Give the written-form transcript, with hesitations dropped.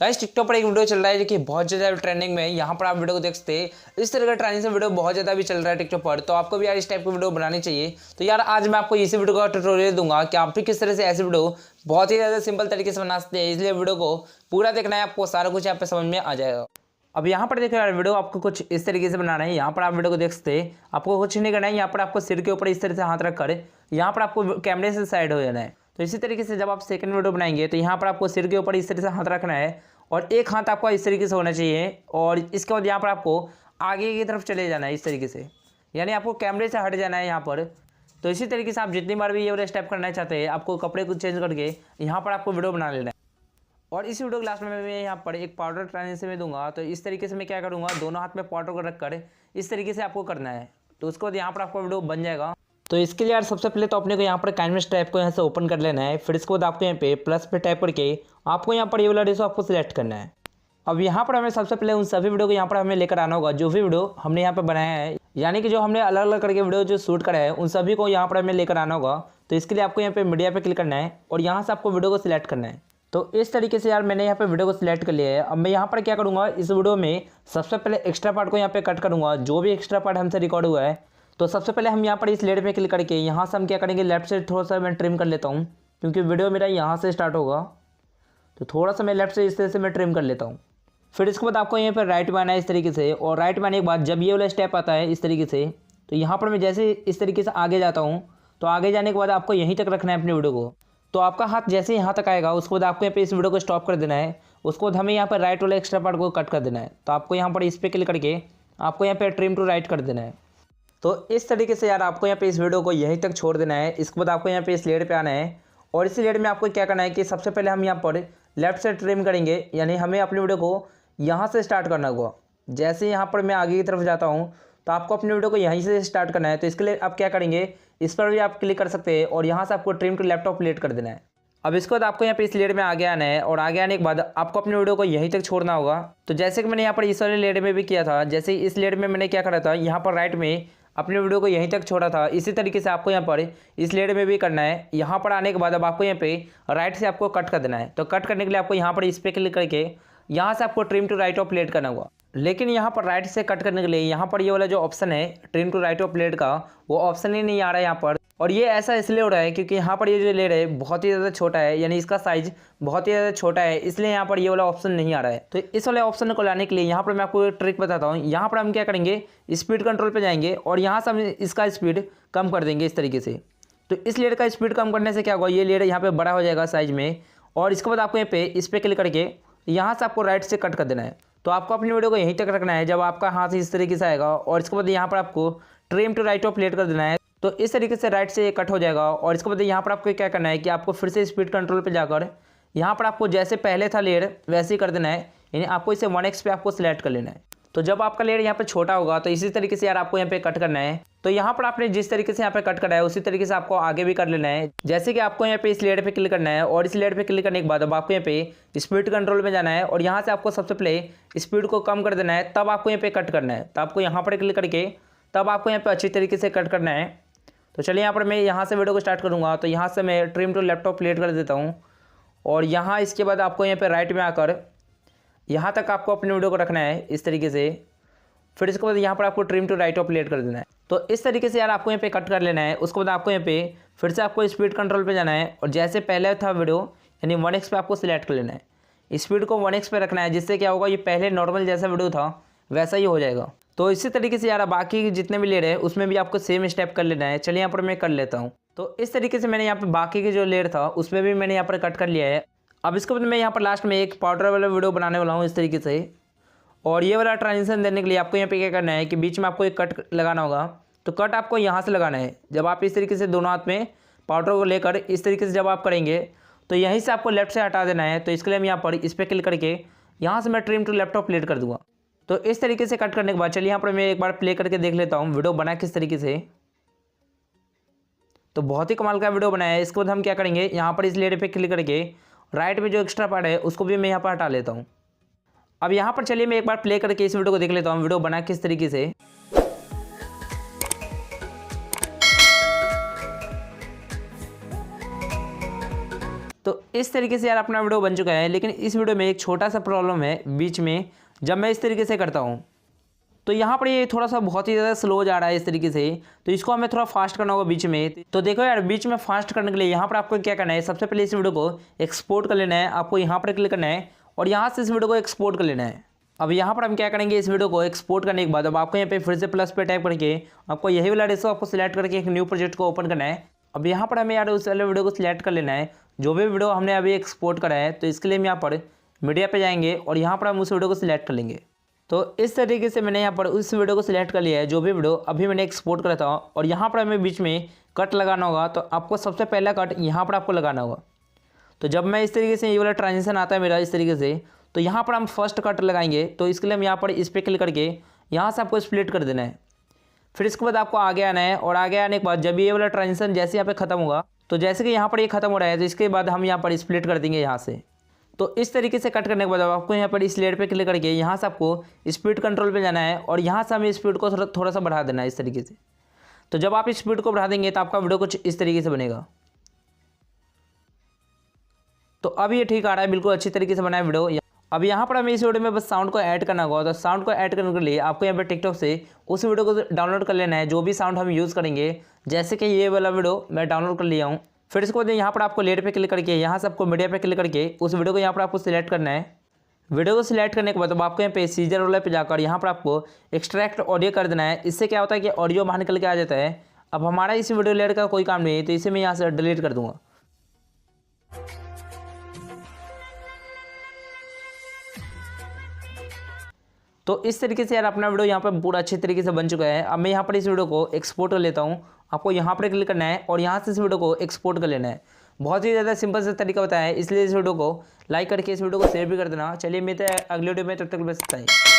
Guys TikTok पर एक video चल रहा है जो कि बहुत ज़्यादा ट्रेंडिंग में है। यहाँ पर आप वीडियो को देख सकते हैं। इस तरह का ट्रेंडिंग से वीडियो बहुत ज़्यादा भी चल रहा है टिकटॉक पर, तो आपको भी यार इस टाइप की वीडियो बनानी चाहिए। तो यार आज मैं आपको इसी वीडियो का ट्यूटोरियल दूंगा कि आप भी किस तरह से ऐसी वीडियो बहुत ही ज़्यादा सिंपल तरीके से बना सकते हैं। इसलिए वीडियो को पूरा देखना है, आपको सारा कुछ यहाँ पे समझ में आ जाएगा। अब यहाँ पर देखो यार, वीडियो आपको कुछ इस तरीके से बनाना है। यहाँ पर आप वीडियो को देख सकते हैं, आपको कुछ नहीं करना है। यहाँ पर आपको सिर के ऊपर इस तरह से हाथ रख कर यहाँ पर आपको कैमरे से साइड हो जाना है। तो इसी तरीके से जब आप सेकंड वीडियो बनाएंगे तो यहाँ पर आपको सिर के ऊपर इस तरह से हाथ रखना है और एक हाथ आपका इस तरीके से होना चाहिए। और इसके बाद यहाँ पर आपको आगे की तरफ चले जाना है इस तरीके से, यानी आपको कैमरे से हट जाना है यहाँ पर। तो इसी तरीके से आप जितनी बार भी ये वाला स्टेप करना चाहते हैं, आपको कपड़े को चेंज करके यहाँ पर आपको वीडियो बना लेना है। और इस वीडियो क्लास में मैं यहाँ पर एक पाउडर ट्रांजिशन में दूंगा। तो इस तरीके से मैं क्या करूँगा, दोनों हाथ में पाउडर को रख कर इस तरीके से आपको करना है। तो उसके बाद यहाँ पर आपको वीडियो बन जाएगा। तो इसके लिए यार सबसे पहले तो अपने को यहाँ पर कैनवस टाइप को यहाँ से ओपन कर लेना है। फिर इसके बाद आपको यहाँ पे प्लस पे टाइप करके आपको यहाँ पर ये वाला रेशो आपको सिलेक्ट करना है। अब यहाँ पर हमें सबसे पहले उन सभी वीडियो को यहाँ पर हमें लेकर आना होगा जो भी वीडियो हमने यहाँ पर बनाया है, यानी कि जो हमने अलग अलग करके वीडियो जो शूट करा है उन सभी को यहाँ पर हमें लेकर आना होगा। तो इसके लिए आपको यहाँ पे मीडिया पे क्लिक करना है और यहाँ से आपको वीडियो को सिलेक्ट करना है। तो इस तरीके से यार मैंने यहाँ पे वीडियो को सिलेक्ट कर लिया है। अब मैं यहाँ पर क्या करूँगा, इस वीडियो में सबसे पहले एक्स्ट्रा पार्ट को यहाँ पे कट करूँगा, जो भी एक्स्ट्रा पार्ट हमसे रिकॉर्ड हुआ है। तो सबसे पहले हम यहाँ पर इस लेयर पे क्लिक करके यहाँ से हम क्या करेंगे, लेफ्ट से थोड़ा सा मैं ट्रिम कर लेता हूँ, क्योंकि वीडियो मेरा यहाँ से स्टार्ट होगा। तो थोड़ा सा मैं लेफ्ट से इस तरह से मैं ट्रिम कर लेता हूँ। फिर इसके बाद आपको यहाँ पर राइट में आना है इस तरीके से, और राइट में आने के बाद जब ये वाला स्टेप आता है इस तरीके से, तो यहाँ पर मैं जैसे इस तरीके से आगे जाता हूँ, तो आगे जाने के बाद आपको यहीं तक रखना है अपने वीडियो को। तो आपका हाथ जैसे यहाँ तक आएगा उसके बाद आपको यहाँ पे इस वीडियो को स्टॉप कर देना है। उसके बाद हमें यहाँ पर राइट वाला एक्स्ट्रा पार्ट को कट कर देना है। तो आपको यहाँ पर इस पर क्लिक करके आपको यहाँ पे ट्रिम टू राइट कर देना है। तो इस तरीके से यार आपको यहाँ पे इस वीडियो को यहीं तक छोड़ देना है। इसके बाद आपको यहाँ पे इस लेयर पे आना है और इस लेयर में आपको क्या करना है कि सबसे पहले हम यहाँ पर लेफ्ट से ट्रिम करेंगे, यानी हमें अपनी वीडियो को यहाँ से स्टार्ट करना होगा। जैसे यहाँ पर मैं आगे की तरफ जाता हूँ तो आपको अपनी वीडियो को यहीं से स्टार्ट करना है। तो इसके लिए आप क्या करेंगे, इस पर भी आप क्लिक कर सकते हैं और यहाँ से आपको trim to left of let कर देना है। अब इसके बाद आपको यहाँ पे इस लेयर में आगे आना है और आगे आने के बाद आपको अपनी वीडियो को यहीं तक छोड़ना होगा। तो जैसे कि मैंने यहाँ पर इस वाले लेयर में भी किया था, जैसे इस लेयर में मैंने क्या करा था, यहाँ पर राइट में अपने वीडियो को यहीं तक छोड़ा था, इसी तरीके से आपको यहाँ पर इस लेयर में भी करना है। यहाँ पर आने के बाद अब आपको यहाँ पे राइट से आपको कट कर देना है। तो कट करने के लिए आपको यहाँ पर इस पर क्लिक करके यहाँ से आपको trim to right of let करना होगा। लेकिन यहाँ पर राइट से कट करने के लिए यहाँ पर ये वाला जो ऑप्शन है trim to right of let का, वो ऑप्शन ही नहीं आ रहा है यहाँ पर। और ये ऐसा इसलिए हो रहा है क्योंकि यहाँ पर ये जो लेयर है बहुत ही ज़्यादा छोटा है, यानी इसका साइज बहुत ही ज़्यादा छोटा है, इसलिए यहाँ पर ये वाला ऑप्शन नहीं आ रहा है। तो इस वाले ऑप्शन को लाने के लिए यहाँ पर मैं आपको एक ट्रिक बताता हूँ। यहाँ पर हम क्या करेंगे, स्पीड कंट्रोल पे जाएंगे और यहाँ से हम इसका स्पीड कम कर देंगे इस तरीके से। तो इस लेयर का स्पीड कम करने से क्या होगा, ये लेयर यहाँ पर बड़ा हो जाएगा साइज में। और इसके बाद आपको यहाँ पे इस पर क्लिक करके यहाँ से आपको राइट से कट कर देना है। तो आपको अपनी वीडियो को यहीं तक रखना है जब आपका हाथ इस तरीके से आएगा, और इसके बाद यहाँ पर आपको trim to right of let कर देना है। तो इस तरीके से राइट से ये कट हो जाएगा। और इसके बाद यहाँ पर आपको क्या करना है कि आपको फिर से स्पीड कंट्रोल पे जाकर यहाँ पर आपको जैसे पहले था लेयर वैसे ही कर देना है, यानी आपको इसे 1x पे आपको सिलेक्ट कर लेना है। तो जब आपका लेयर यहाँ पे छोटा होगा तो इसी तरीके से यार आपको यहाँ पे कट करना है। तो यहाँ पर आपने जिस तरीके से यहाँ पे कट करा है उसी तरीके से आपको आगे भी कर लेना है। जैसे कि आपको यहाँ पे इस लेयर पे क्लिक करना है और इस लेयर पे क्लिक करने के बाद अब आपको यहाँ पे स्पीड कंट्रोल में जाना है और यहाँ से आपको सबसे पहले स्पीड को कम कर देना है, तब आपको यहाँ पे कट करना है। तो आपको यहाँ पर क्लिक करके तब आपको यहाँ पे अच्छी तरीके से कट करना है। तो चलिए यहाँ पर मैं यहाँ से वीडियो को स्टार्ट करूँगा। तो यहाँ से मैं trim to left of let कर देता हूँ और यहाँ इसके बाद आपको यहाँ पे राइट में आकर यहाँ तक आपको अपनी वीडियो को रखना है इस तरीके से। फिर इसके बाद यहाँ पर आपको trim to right of let कर देना है। तो इस तरीके से यार आपको यहाँ पे कट कर लेना है। उसके बाद आपको यहाँ पे फिर से आपको स्पीड कंट्रोल पे जाना है और जैसे पहले था वीडियो यानी 1x पे आपको सिलेक्ट कर लेना है। स्पीड को 1x पे रखना है, जिससे क्या होगा, ये पहले नॉर्मल जैसा वीडियो था वैसा ही हो जाएगा। तो इसी तरीके से यार बाकी जितने भी लेयर है उसमें भी आपको सेम स्टेप कर लेना है। चलिए यहाँ पर मैं कर लेता हूँ। तो इस तरीके से मैंने यहाँ पर बाकी की जो लेयर था उसमें भी मैंने यहाँ पर कट कर लिया है। अब इसके बाद मैं यहाँ पर लास्ट में एक पाउडर वाला वीडियो बनाने वाला हूँ इस तरीके से। और ये वाला ट्रांजिशन देने के लिए आपको यहाँ पे क्या करना है कि बीच में आपको एक कट लगाना होगा। तो कट आपको यहाँ से लगाना है। जब आप इस तरीके से दोनों हाथ में पाउडर को लेकर इस तरीके से जब आप करेंगे तो यहीं से आपको लेफ्ट से हटा देना है। तो इसके लिए हम यहाँ पर इस पर क्लिक करके यहाँ से मैं trim to left of let कर दूँगा। तो इस तरीके से कट करने के बाद चलिए यहाँ पर मैं एक बार प्ले करके देख लेता हूँ वीडियो बना किस तरीके से। तो बहुत ही कमाल का वीडियो बनाया है। इसके बाद हम क्या करेंगे, यहाँ पर इस लेयर पर क्लिक करके राइट में जो एक्स्ट्रा पार्ट है उसको भी मैं यहाँ पर हटा लेता हूँ। अब यहाँ पर चलिए मैं एक बार प्ले करके इस वीडियो को देख लेता हूँ वीडियो बना किस तरीके से। तो इस तरीके से यार अपना वीडियो बन चुका है, लेकिन इस वीडियो में एक छोटा सा प्रॉब्लम है बीच में, जब मैं इस तरीके से करता हूँ तो यहाँ पर ये थोड़ा सा बहुत ही ज़्यादा स्लो जा रहा है इस तरीके से, तो इसको हमें थोड़ा फास्ट करना होगा बीच में। तो देखो यार, बीच में फास्ट करने के लिए यहाँ पर आपको क्या करना है, सबसे पहले इस वीडियो को एक्सपोर्ट कर लेना है, आपको यहाँ पर क्लिक करना है और यहाँ से इस वीडियो को एक्सपोर्ट कर लेना है। अब यहाँ पर हम क्या करेंगे, इस वीडियो को एक्सपोर्ट करने के बाद अब आपको यहाँ पे फिर से प्लस पे टैप करके आपको यही वाला डेस्क आपको सिलेक्ट करके एक न्यू प्रोजेक्ट को ओपन करना है। अब यहाँ पर हमें यार उस वाले वीडियो को सिलेक्ट कर लेना है जो भी वीडियो हमने अभी एक्सपोर्ट करा है। तो इसके लिए हम यहाँ पर मीडिया पे जाएंगे और यहाँ पर हम उस वीडियो को सिलेक्ट कर लेंगे। तो इस तरीके से मैंने यहाँ पर उस वीडियो को सिलेक्ट कर लिया है जो भी वीडियो अभी मैंने एक्सपोर्ट करा था। और यहाँ पर हमें बीच में कट लगाना होगा, तो आपको सबसे पहला कट यहाँ पर आपको लगाना होगा। तो जब मैं इस तरीके से ये वाला ट्रांजिशन आता है मेरा इस तरीके से, तो यहाँ पर हम फर्स्ट कट लगाएंगे। तो इसके लिए हम यहाँ पर इस पर क्लिक करके यहाँ से आपको स्प्लिट कर देना है। फिर इसके बाद आपको आगे आना है और आगे आने के बाद जब ये वाला ट्रांजिशन जैसे यहाँ पे खत्म होगा, तो जैसे कि यहाँ पर ये खत्म हो रहा है, तो इसके बाद हम यहाँ पर स्प्लिट कर देंगे यहाँ से। तो इस तरीके से कट करने के बाद आपको यहाँ पर इस लेयर पे क्लिक करके यहाँ से आपको स्पीड कंट्रोल पे जाना है और यहाँ से हमें स्पीड को थोड़ा सा बढ़ा देना है इस तरीके से। तो जब आप स्पीड को बढ़ा देंगे तो आपका वीडियो कुछ इस तरीके से बनेगा। तो अब ये ठीक आ रहा है, बिल्कुल अच्छी तरीके से बना है वीडियो। अब यहाँ पर हमें इस वीडियो में बस साउंड को ऐड करना होगा। तो साउंड को ऐड करने के लिए आपको यहाँ पर टिकटॉक से उस वीडियो को डाउनलोड कर लेना है जो भी साउंड हम यूज़ करेंगे। जैसे कि ये वाला वीडियो मैं डाउनलोड कर लिया हूँ। फिर इसको यहाँ पर आपको लेयर पे क्लिक करके यहाँ से आपको मीडिया पे क्लिक करके उस वीडियो को यहाँ पर आपको सिलेक्ट करना है। वीडियो को सिलेक्ट करने के बाद अब आपको यहाँ पे सीजर वाले पे जाकर यहाँ पर आपको एक्सट्रैक्ट ऑडियो कर देना है। इससे क्या होता है कि ऑडियो बाहर निकल के आ जाता है। अब हमारा इस वीडियो लेयर का कोई काम नहीं है, तो इसे मैं यहाँ से डिलीट कर दूँगा। तो इस तरीके से यार अपना वीडियो यहाँ पर पूरा अच्छे तरीके से बन चुका है। अब मैं यहाँ पर इस वीडियो को एक्सपोर्ट कर लेता हूँ। आपको यहाँ पर क्लिक करना है और यहाँ से इस वीडियो को एक्सपोर्ट कर लेना है। बहुत ही ज़्यादा सिंपल सा तरीका बताया है, इसलिए इस वीडियो को लाइक करके इस वीडियो को शेयर भी कर देना। चलिए मिलते हैं अगले वीडियो में, तब तक बस।